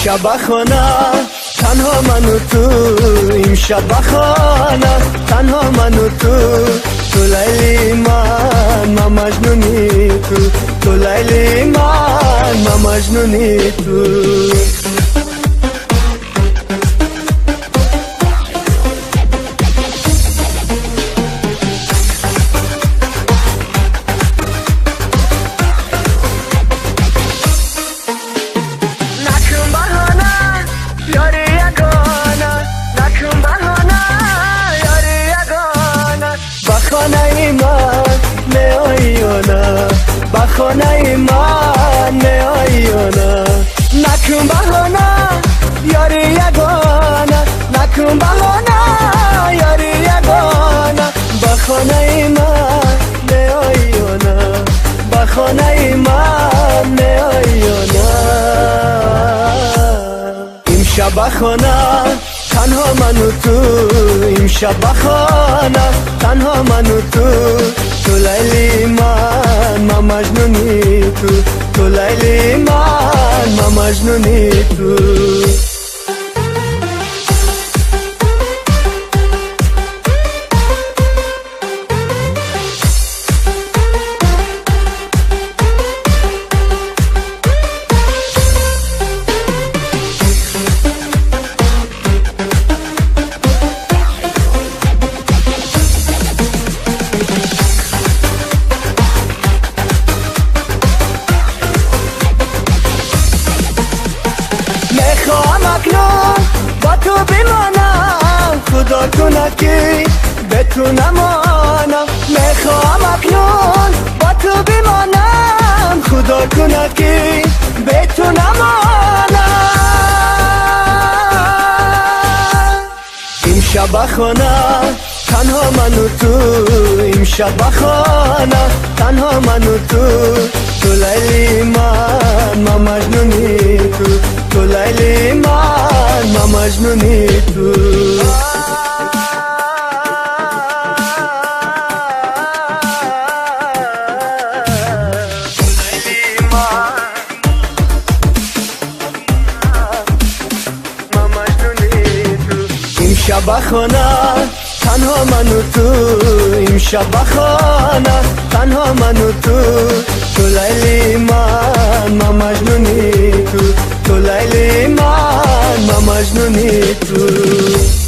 امشب بخانه تنها من و تو، امشب بخانه تنها من و تو، تو لیلی من مجنونی تو لیلی من مجنونی تو. بخانه من نیایانا، بخانه من نیایانا، نکن بهانه یاری یگانه، نکن بهانه یاری یگانه، بخانه من نیایانا، بخانه من نیایانا. امشب بخانه تنها من و تو، امشب بخانه تنها من و تو، تو لیلی من مجنونی تو لیلی من مجنونی تو. میخوام اکنون با تو بمانم، خدا کنه که به تو نمانم. میخوام اکنون با تو بمانم، خدا کنه که به تو نمانم. امشب بخانه تنها من و تو، امشب بخانه تنها من و تو، تو لیلی من مجنونی تو لیلی من مجنونی تو. امشب بخانه تنها من و تو، امشب بخانه تنها من و تو، تو لیلی من مجنونی تو لیلی من مجنونی تو.